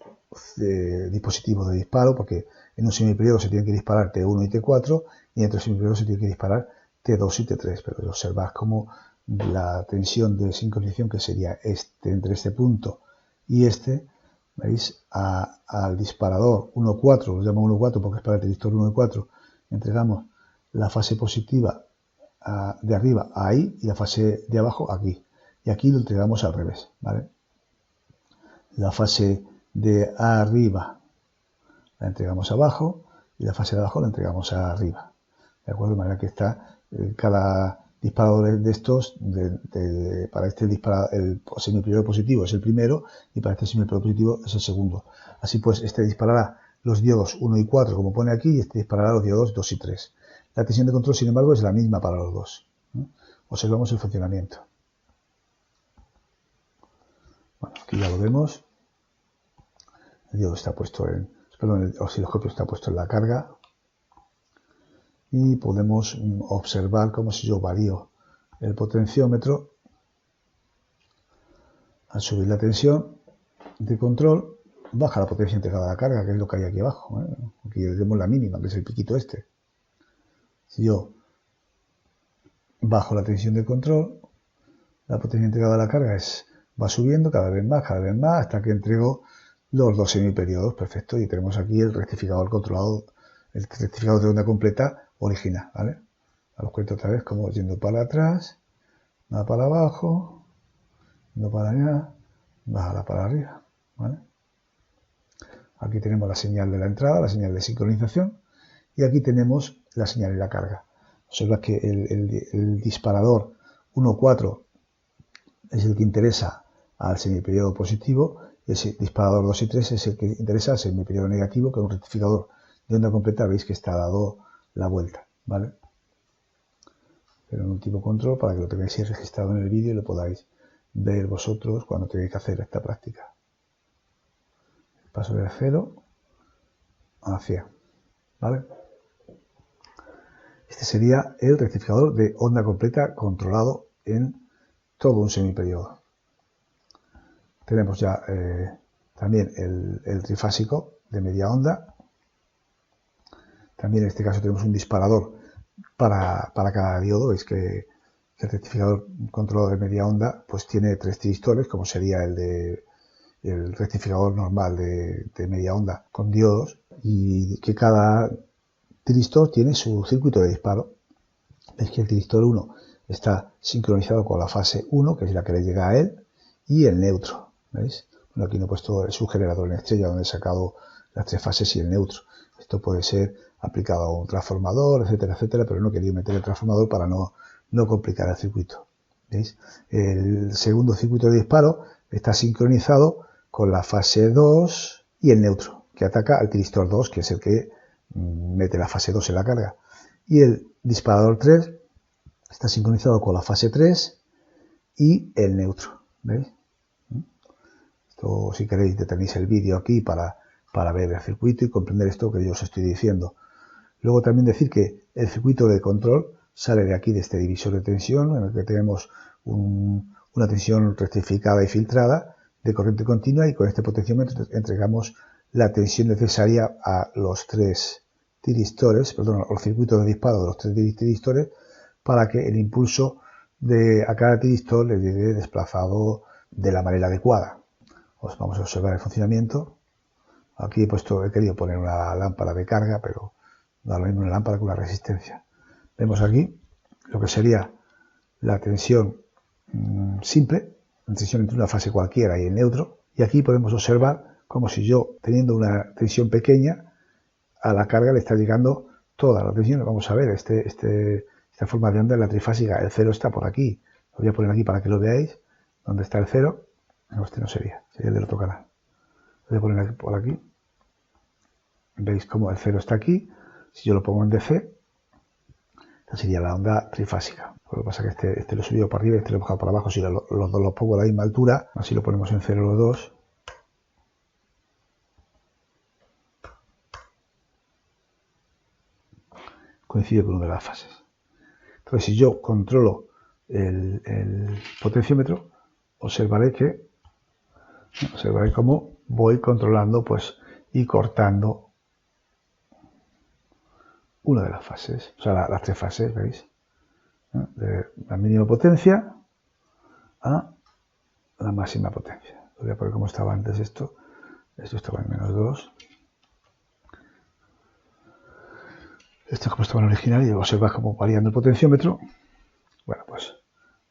S1: dispositivos de disparo, porque en un semiperiodo se tienen que disparar T1 y T4, y entre el semiperiodo se tiene que disparar T2 y T3, pero observad cómo la tensión de sincronización, que sería entre este punto y este, veis, al disparador 1-4, lo llamo 1-4 porque es para el tiristor 1 y 4, entregamos la fase positiva de arriba ahí y la fase de abajo aquí, y aquí lo entregamos al revés, ¿vale? la fase de arriba la entregamos abajo y la fase de abajo la entregamos arriba. ¿De acuerdo? De manera que está cada disparador de estos, para este el semiperiodo positivo es el primero y para este semiperiodo positivo es el segundo. Así pues, este disparará los diodos 1 y 4 como pone aquí y este disparará los diodos 2 y 3. La tensión de control, sin embargo, es la misma para los dos. Observamos el funcionamiento. Bueno, aquí ya lo vemos. El diodo está puesto el osciloscopio está puesto en la carga. Y podemos observar cómo si yo varío el potenciómetro, al subir la tensión de control, baja la potencia entregada a la carga, que es lo que hay aquí abajo. Aquí tenemos la mínima, que es el piquito este. Si yo bajo la tensión de control, la potencia entregada a la carga va subiendo cada vez más, hasta que entrego los dos semiperiodos. Perfecto, y tenemos aquí el rectificador controlado, el rectificador de onda completa original, ¿vale? Os cuento otra vez como yendo para atrás, nada para abajo, yendo para allá, bajarla para arriba, ¿vale? Aquí tenemos la señal de la entrada, la señal de sincronización, y aquí tenemos la señal de la carga. Observa que el disparador 1,4 es el que interesa al semiperiodo positivo, y ese disparador 2 y 3 es el que interesa al semiperiodo negativo, que es un rectificador de onda completa. Veis que está dado la vuelta, ¿vale? Pero en último control, para que lo tengáis ahí registrado en el vídeo y lo podáis ver vosotros cuando tengáis que hacer esta práctica. El paso del 0 a 100, ¿vale? Este sería el rectificador de onda completa controlado en todo un semiperiodo. Tenemos ya también el trifásico de media onda. También en este caso tenemos un disparador para cada diodo. Veis que el rectificador controlado de media onda pues tiene 3 tiristores, como sería el rectificador normal de media onda con diodos, y que cada tiristor tiene su circuito de disparo. Veis que el tiristor 1 está sincronizado con la fase 1, que es la que le llega a él, y el neutro. ¿Veis? Bueno, aquí no he puesto su generador en estrella, donde he sacado las 3 fases y el neutro. Esto puede ser aplicado a un transformador, etcétera, etcétera, pero no he querido meter el transformador para no complicar el circuito. ¿Veis? El segundo circuito de disparo está sincronizado con la fase 2 y el neutro, que ataca al tiristor 2, que es el que mete la fase 2 en la carga. Y el disparador 3 está sincronizado con la fase 3 y el neutro. ¿Veis? Esto, si queréis, tenéis el vídeo aquí para ver el circuito y comprender esto que yo os estoy diciendo. Luego también decir que el circuito de control sale de aquí, de este divisor de tensión, en el que tenemos una tensión rectificada y filtrada de corriente continua, y con este potenciómetro entregamos la tensión necesaria a los 3 tiristores, perdón, al circuito de disparo de los 3 tiristores, para que el impulso a cada tiristor le llegue desplazado de la manera adecuada. Os vamos a observar el funcionamiento. Aquí he querido poner una lámpara de carga, pero da lo mismo una lámpara que una resistencia. Vemos aquí lo que sería la tensión simple, la tensión entre una fase cualquiera y el neutro, y aquí podemos observar como si yo, teniendo una tensión pequeña, a la carga le está llegando toda la tensión. Vamos a ver, esta forma de onda es la trifásica. El 0 está por aquí. Lo voy a poner aquí para que lo veáis. ¿Dónde está el 0? No, este no sería el del otro canal. Lo voy a poner aquí, por aquí. Veis cómo el 0 está aquí. Si yo lo pongo en DC, esta sería la onda trifásica. Lo que pasa es que este lo he subido para arriba y este lo he bajado para abajo. Si los dos los pongo a la misma altura, así lo ponemos en 0 los dos. Coincide con una de las fases. Entonces, si yo controlo el potenciómetro, observaré cómo voy controlando pues y cortando una de las fases, o sea, las 3 fases, ¿veis? De la mínima potencia a la máxima potencia. Voy a poner como estaba antes esto estaba en -2. Esto es como estaba en el original, y observáis cómo variando el potenciómetro, bueno, pues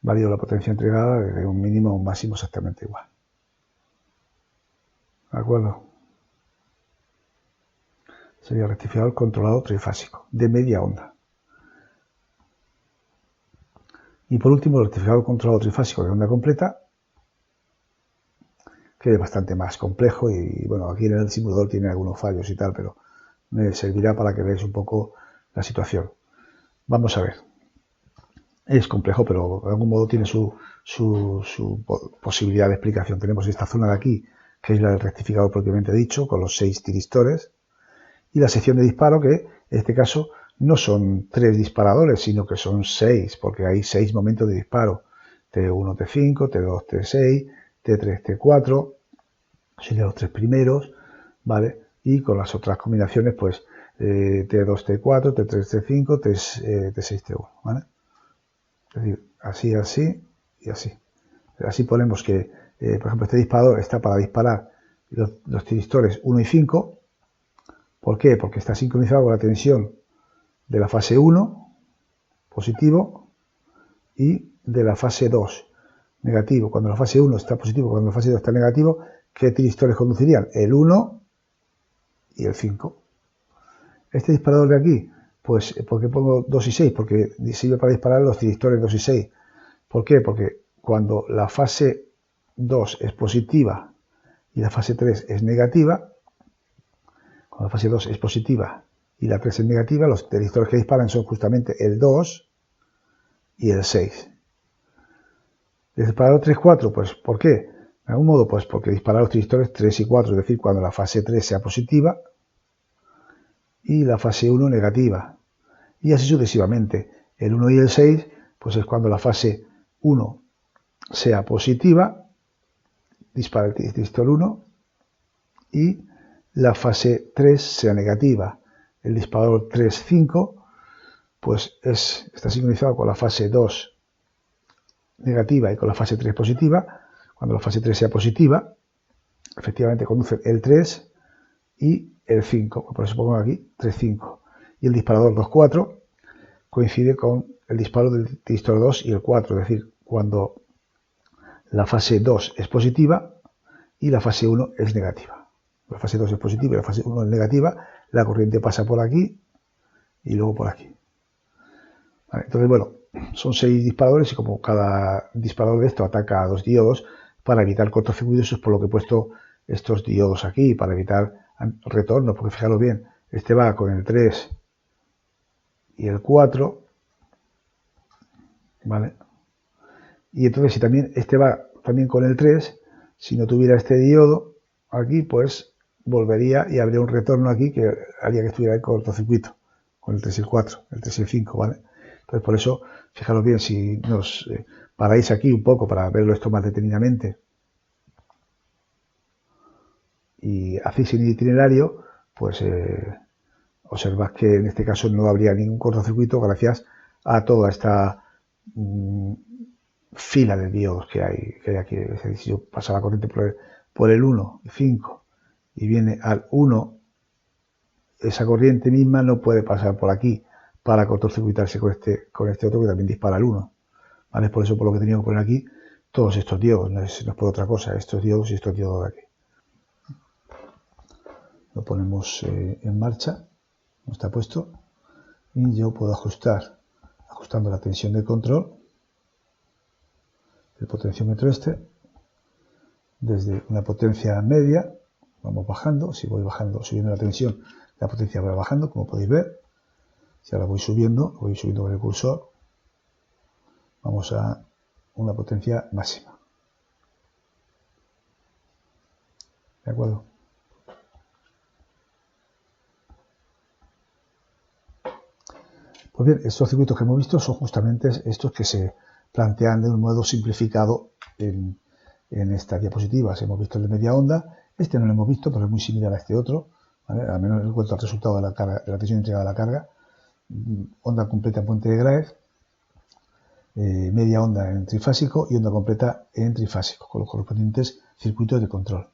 S1: varío la potencia entregada desde un mínimo a un máximo exactamente igual. ¿De acuerdo? Sería rectificador controlado trifásico, de media onda. Y por último, el rectificador controlado trifásico de onda completa, que es bastante más complejo y bueno, aquí en el simulador tiene algunos fallos y tal, pero me servirá para que veáis un poco la situación. Vamos a ver. Es complejo, pero de algún modo tiene su posibilidad de explicación. Tenemos esta zona de aquí, que es la del rectificador propiamente dicho, con los 6 tiristores, y la sección de disparo, que en este caso no son 3 disparadores, sino que son 6, porque hay 6 momentos de disparo. T1, T5, T2, T6, T3, T4, serían los 3 primeros, ¿vale? Y con las otras combinaciones, pues T2, T4, T3, T5, T6, T1, ¿vale? Es decir, así, así y así. Así ponemos que, por ejemplo, este disparador está para disparar los tiristores 1 y 5. ¿Por qué? Porque está sincronizado con la tensión de la fase 1, positivo, y de la fase 2, negativo. Cuando la fase 1 está positivo, cuando la fase 2 está negativo, ¿qué tiristores conducirían? El 1 y el 5. Este disparador de aquí, pues, ¿por qué pongo 2 y 6? Porque sirve para disparar los tiristores 2 y 6. ¿Por qué? Porque cuando la fase 2 es positiva y la fase 3 es negativa, cuando la fase 2 es positiva y la 3 es negativa, los tiristores que disparan son justamente el 2 y el 6. ¿El disparador 3-4? Pues, ¿por qué? De algún modo, pues porque disparar los tiristores 3 y 4, es decir, cuando la fase 3 sea positiva y la fase 1 negativa. Y así sucesivamente. El 1 y el 6, pues es cuando la fase 1 sea positiva, dispara el tiristor 1, y la fase 3 sea negativa. El disparador 3-5, pues está sincronizado con la fase 2 negativa y con la fase 3 positiva. Cuando la fase 3 sea positiva, efectivamente conducen el 3 y el 5, por eso pongo aquí 3-5. Y el disparador 2-4 coincide con el disparo del tiristor 2 y el 4, es decir, cuando la fase 2 es positiva y la fase 1 es negativa. La fase 2 es positiva y la fase 1 es negativa, la corriente pasa por aquí y luego por aquí. Vale, entonces, bueno, son 6 disparadores y como cada disparador de esto ataca a 2 diodos, para evitar cortocircuitos es por lo que he puesto estos diodos aquí, para evitar retorno, porque fijaros bien, este va con el 3 y el 4, ¿vale? Y entonces si también este va también con el 3, si no tuviera este diodo aquí, pues volvería y habría un retorno aquí que haría que estuviera en cortocircuito, con el 3 y el 4, el 3 y el 5, ¿vale? Entonces por eso, fijaros bien, si nos paráis aquí un poco para verlo esto más detenidamente y hacéis el itinerario, pues observad que en este caso no habría ningún cortocircuito gracias a toda esta fila de diodos que hay aquí. Es decir, si yo paso la corriente por el 1 y 5 y viene al 1, esa corriente misma no puede pasar por aquí para cortocircuitarse con este otro que también dispara al 1. ¿Vale? Por eso por lo que he tenido que poner aquí todos estos diodos, no es por otra cosa, estos diodos y estos diodos de aquí. Lo ponemos en marcha, no está puesto, y yo puedo ajustando la tensión de control, el potenciómetro desde una potencia media, vamos bajando, si voy bajando, subiendo la tensión, la potencia va bajando, como podéis ver. Si ahora voy subiendo con el cursor, vamos a una potencia máxima. ¿De acuerdo? Pues bien, estos circuitos que hemos visto son justamente estos que se plantean de un modo simplificado en estas diapositivas. Hemos visto el de media onda, este no lo hemos visto, pero es muy similar a este otro, ¿vale? Al menos en cuanto al resultado de la carga, de la tensión entregada a la carga. Onda completa en puente de Graef, media onda en trifásico y onda completa en trifásico, con los correspondientes circuitos de control.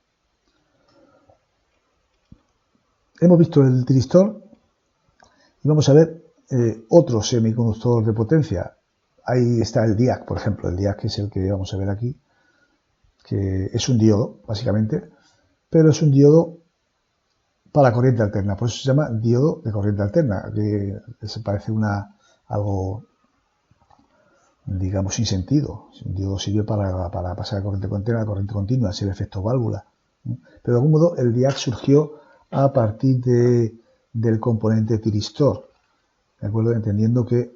S1: Hemos visto el tiristor y vamos a ver otro semiconductor de potencia. Ahí está el diac, por ejemplo, el diac es el que vamos a ver aquí, que es un diodo, básicamente, pero es un diodo para corriente alterna, por eso se llama diodo de corriente alterna, que se parece algo, digamos, sin sentido. Un diodo sirve para pasar de corriente continua a corriente continua, es el efecto válvula. Pero de algún modo el DIAC surgió a partir del componente tiristor, ¿de acuerdo? Entendiendo que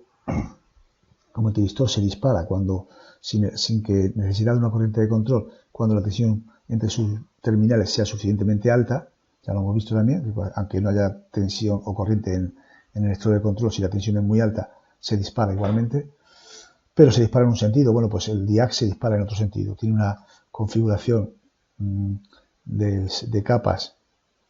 S1: como el tiristor se dispara cuando sin que necesitar una corriente de control, cuando la tensión entre sus terminales sea suficientemente alta, ya lo hemos visto también, aunque no haya tensión o corriente en el electrodo de control, si la tensión es muy alta, se dispara igualmente, pero se dispara en un sentido. Bueno, pues el DIAC se dispara en otro sentido. Tiene una configuración de capas,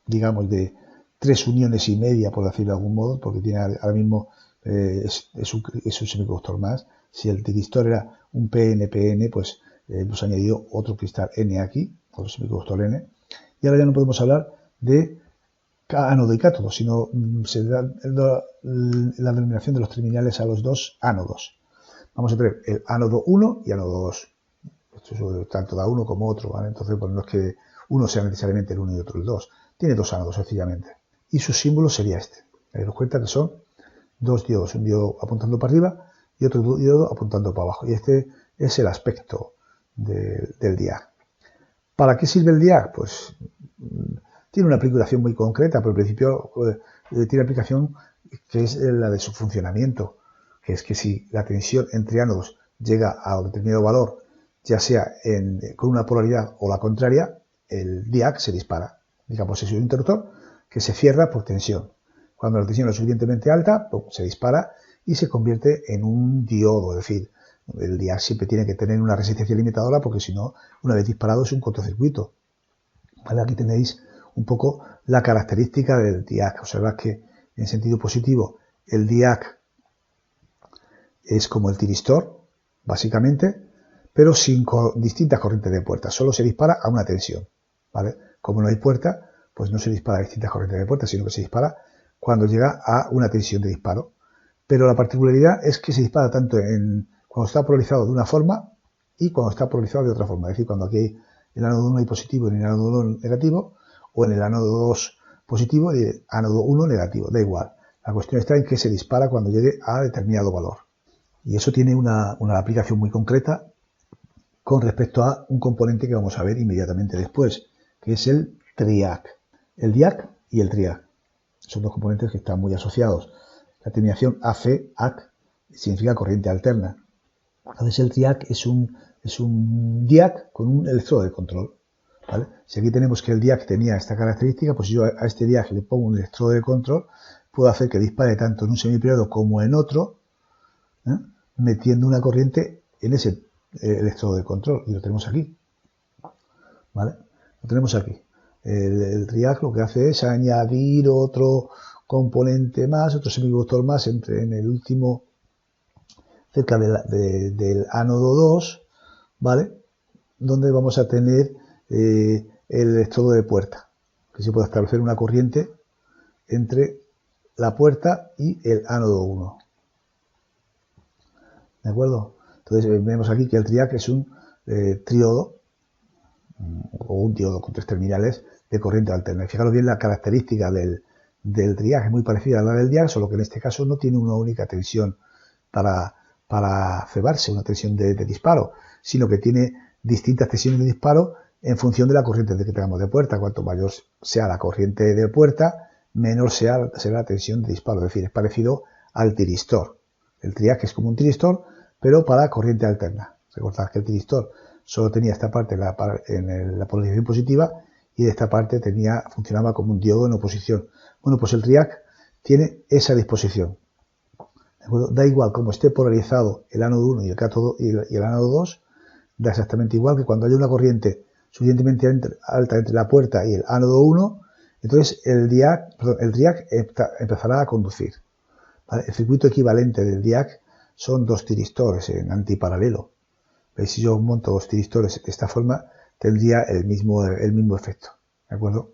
S1: digamos, de 3 uniones y media, por decirlo de algún modo, porque tiene ahora mismo es un semiconductor más. Si el tiristor era un PNPN, pues hemos añadido otro cristal N aquí, otro semiconductor N. Y ahora ya no podemos hablar de ánodo y cátodo, sino se da la denominación de los terminales a los dos ánodos. Vamos a tener el ánodo 1 y ánodo 2. Esto es tanto da uno como otro, ¿vale? Entonces, pues no es que uno sea necesariamente el 1 y otro el 2. Tiene dos ánodos, sencillamente. Y su símbolo sería este. Daros cuenta que son dos diodos, un diodo apuntando para arriba y otro diodo apuntando para abajo. Y este es el aspecto del DIAC. ¿Para qué sirve el DIAC? Pues tiene una aplicación muy concreta, pero al principio tiene aplicación que es la de su funcionamiento, que es que si la tensión entre ánodos llega a un determinado valor, ya sea con una polaridad o la contraria, el DIAC se dispara. Digamos, es un interruptor que se cierra por tensión. Cuando la tensión es suficientemente alta, se dispara y se convierte en un diodo. Es decir, el DIAC siempre tiene que tener una resistencia limitadora porque si no, una vez disparado es un cortocircuito. ¿Vale? Aquí tenéis un poco la característica del DIAC. Observad que en sentido positivo el DIAC es como el tiristor, básicamente, pero sin distintas corrientes de puerta. Solo se dispara a una tensión. ¿Vale? Como no hay puerta, pues no se dispara a distintas corrientes de puerta, sino que se dispara cuando llega a una tensión de disparo. Pero la particularidad es que se dispara tanto cuando está polarizado de una forma y cuando está polarizado de otra forma. Es decir, cuando aquí hay el ánodo 1 hay positivo y en el ánodo 1 negativo, o en el ánodo 2 positivo y el ánodo 1 negativo, da igual. La cuestión está en que se dispara cuando llegue a determinado valor. Y eso tiene una aplicación muy concreta con respecto a un componente que vamos a ver inmediatamente después, que es el TRIAC. El DIAC y el TRIAC son dos componentes que están muy asociados. La terminación AC significa corriente alterna. Entonces el TRIAC es un DIAC con un electrodo de control. ¿Vale? Si aquí tenemos que el DIAC tenía esta característica, pues yo a este DIAC le pongo un electrodo de control, puedo hacer que dispare tanto en un semiperiodo como en otro, metiendo una corriente en ese electrodo de control. Y lo tenemos aquí. ¿Vale? Lo tenemos aquí. El TRIAC lo que hace es añadir otro componente más, otro semiconductor más en el último, cerca del ánodo 2, ¿vale? Donde vamos a tener el electrodo de puerta, que se puede establecer una corriente entre la puerta y el ánodo 1. ¿De acuerdo? Entonces vemos aquí que el TRIAC es un triodo o un diodo con tres terminales de corriente alterna. Y fijaros bien la característica del TRIAC, es muy parecida a la del DIAC, solo que en este caso no tiene una única tensión para cebarse, una tensión de disparo, sino que tiene distintas tensiones de disparo en función de la corriente que tengamos de puerta. Cuanto mayor sea la corriente de puerta, menor será la tensión de disparo. Es decir, es parecido al tiristor. El TRIAC es como un tiristor, pero para corriente alterna. Recordad que el tiristor solo tenía esta parte en la polarización positiva y de esta parte funcionaba como un diodo en oposición. Bueno, pues el TRIAC tiene esa disposición. ¿De acuerdo? Da igual como esté polarizado el ánodo 1 y el cátodo y el ánodo 2, da exactamente igual que cuando haya una corriente suficientemente alta entre la puerta y el ánodo 1, entonces el TRIAC empezará a conducir. ¿Vale? El circuito equivalente del DIAC son dos tiristores en antiparalelo. ¿Veis? Si yo monto dos tiristores de esta forma, tendría el mismo efecto. ¿De acuerdo?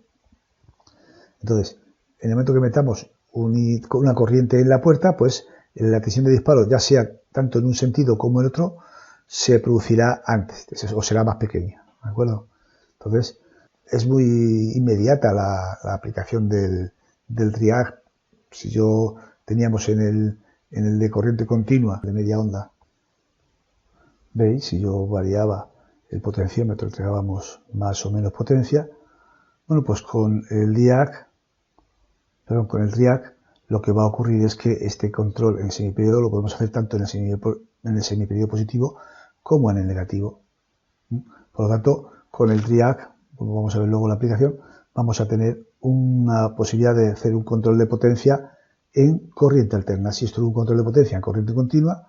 S1: Entonces, en el momento que metamos una corriente en la puerta, pues la tensión de disparo, ya sea tanto en un sentido como en otro, se producirá antes o será más pequeña. ¿De acuerdo? Entonces, es muy inmediata la aplicación del triac. Si yo teníamos en el de corriente continua de media onda, veis, si yo variaba el potenciómetro, entregábamos más o menos potencia. Bueno, pues con el triac, lo que va a ocurrir es que este control en el semiperiodo lo podemos hacer tanto en el semiperiodo positivo como en el negativo. Por lo tanto, con el triac, como vamos a ver luego la aplicación, vamos a tener una posibilidad de hacer un control de potencia en corriente alterna. Si esto es un control de potencia en corriente continua,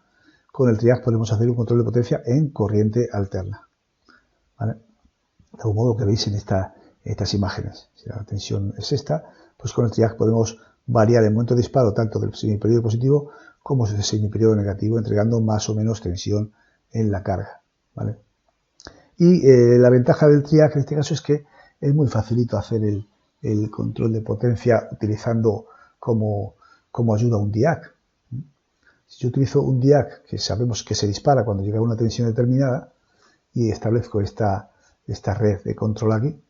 S1: con el triac podemos hacer un control de potencia en corriente alterna. ¿Vale? De algún modo que veis en estas imágenes. Si la tensión es esta, pues con el triac podemos variar el momento de disparo tanto del semiperiodo positivo como del semiperiodo negativo, entregando más o menos tensión en la carga. ¿Vale? Y la ventaja del triac en este caso es que es muy facilito hacer el control de potencia utilizando como ayuda un diac. Si yo utilizo un diac que sabemos que se dispara cuando llega a una tensión determinada y establezco esta red de control aquí,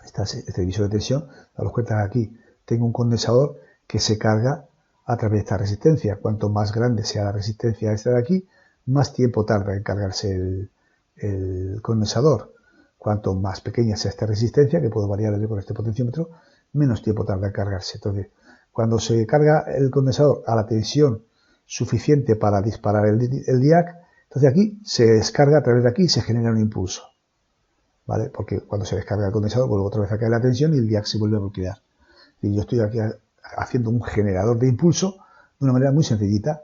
S1: este divisor de tensión, daros cuenta que aquí tengo un condensador que se carga a través de esta resistencia. Cuanto más grande sea la resistencia esta de aquí, más tiempo tarda en cargarse el condensador. Cuanto más pequeña sea esta resistencia, que puedo variarle con este potenciómetro, menos tiempo tarda en cargarse. Entonces, cuando se carga el condensador a la tensión suficiente para disparar el diac, entonces aquí se descarga a través de aquí y se genera un impulso. ¿Vale? Porque cuando se descarga el condensador, vuelve otra vez a caer la tensión y el diac se vuelve a bloquear. Y yo estoy aquí haciendo un generador de impulso de una manera muy sencillita,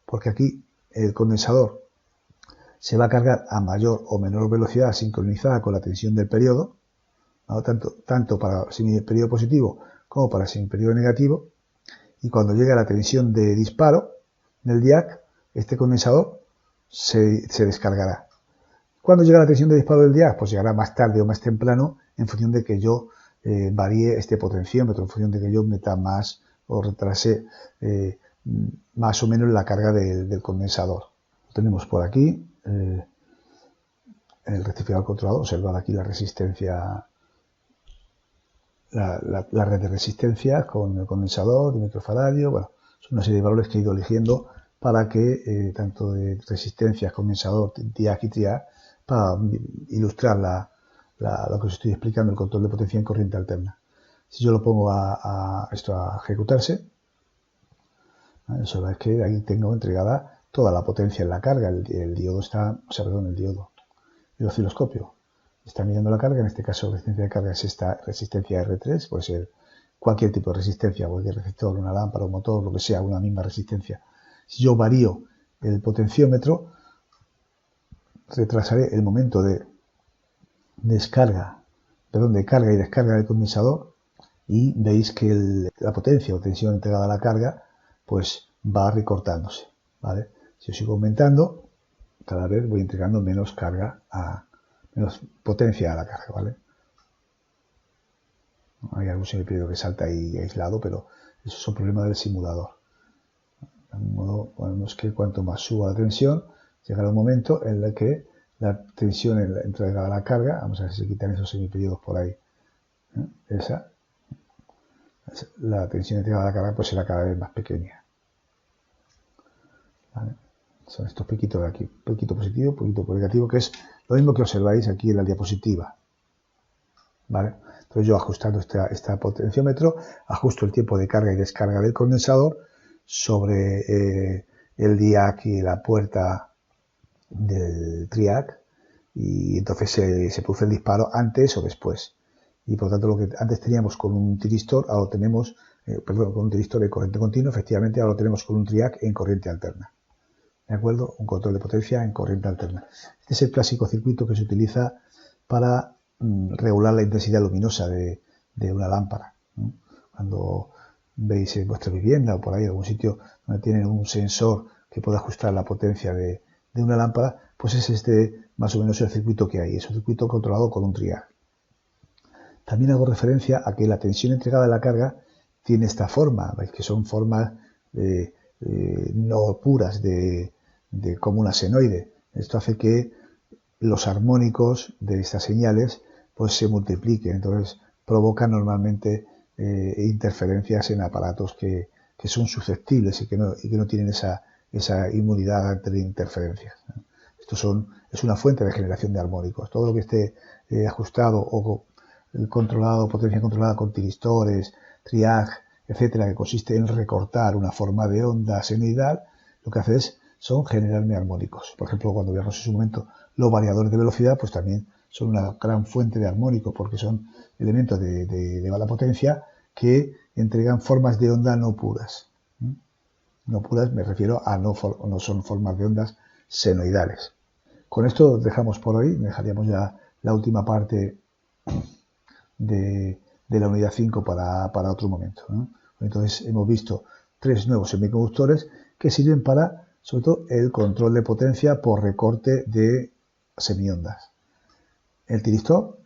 S1: porque aquí el condensador se va a cargar a mayor o menor velocidad sincronizada con la tensión del periodo, ¿no? tanto para el semiperiodo positivo como para el semiperiodo negativo, y cuando llegue a la tensión de disparo del diac, este condensador se descargará. ¿Cuándo llega la tensión de disparo del diac? Pues llegará más tarde o más temprano en función de que yo varíe este potenciómetro, en función de que yo meta más o retrase más o menos la carga del condensador. Lo tenemos por aquí, en el rectificador controlado. Observad aquí la resistencia, la red de resistencia con el condensador de microfaradio. Bueno, son una serie de valores que he ido eligiendo para que tanto de resistencias, condensador, diac y triac, para ilustrar lo que os estoy explicando, el control de potencia en corriente alterna. Si yo lo pongo esto a ejecutarse, observáis que ahí tengo entregada toda la potencia en la carga. El diodo está, el osciloscopio está midiendo la carga. En este caso, la resistencia de carga es esta resistencia R3, puede ser cualquier tipo de resistencia, cualquier receptor, una lámpara, un motor, lo que sea, una misma resistencia. Si yo varío el potenciómetro, retrasaré el momento de carga y descarga del condensador, y veis que la potencia o tensión entregada a la carga pues va recortándose, ¿vale? Si yo sigo aumentando, cada vez voy entregando menos potencia a la carga, ¿vale? Hay algún semiperiodo que salta ahí aislado, pero esos son problemas del simulador. De algún modo, podemos que cuanto más suba la tensión, llegará un momento en el que la tensión entregada a la carga, vamos a ver si se quitan esos semiperiodos por ahí, la tensión entregada a la carga pues será cada vez más pequeña. ¿Vale? Son estos piquitos de aquí, poquito positivo, poquito negativo, que es lo mismo que observáis aquí en la diapositiva. ¿Vale? Entonces yo ajustando este potenciómetro, ajusto el tiempo de carga y descarga del condensador sobre el diac y la puerta del triac, y entonces se produce el disparo antes o después. Y por lo tanto lo que antes teníamos con un tiristor, ahora lo tenemos, con un tiristor de corriente continua, efectivamente ahora lo tenemos con un triac en corriente alterna. ¿De acuerdo? Un control de potencia en corriente alterna. Este es el clásico circuito que se utiliza para regular la intensidad luminosa de una lámpara. Cuando veis en vuestra vivienda o por ahí algún sitio donde tienen un sensor que puede ajustar la potencia de una lámpara, pues es más o menos el circuito que hay. Es un circuito controlado con un triac. También hago referencia a que la tensión entregada a la carga tiene esta forma, ¿veis? Que son formas no puras como una senoide. Esto hace que los armónicos de estas señales pues se multipliquen. Entonces provoca normalmente interferencias en aparatos que son susceptibles y que no tienen esa inmunidad ante interferencias. Es una fuente de generación de armónicos. Todo lo que esté ajustado o controlado, potencia controlada con tiristores, triage, etcétera, que consiste en recortar una forma de onda senoidal, lo que hace son generarme armónicos. Por ejemplo, cuando veamos en su momento los variadores de velocidad, pues también son una gran fuente de armónicos porque son elementos de baja potencia que entregan formas de onda no puras. No puras me refiero a no son formas de ondas senoidales. Con esto dejamos por hoy, dejaríamos ya la última parte de la unidad 5 para otro momento, ¿no? Entonces hemos visto 3 nuevos semiconductores que sirven para, sobre todo, el control de potencia por recorte de semiondas. El tiristor,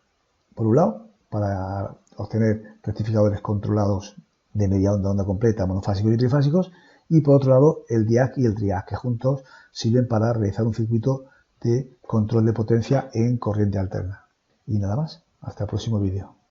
S1: por un lado, para obtener rectificadores controlados de media onda completa, monofásicos y trifásicos, y por otro lado el diag y el triag, que juntos sirven para realizar un circuito de control de potencia en corriente alterna. Y nada más, hasta el próximo vídeo.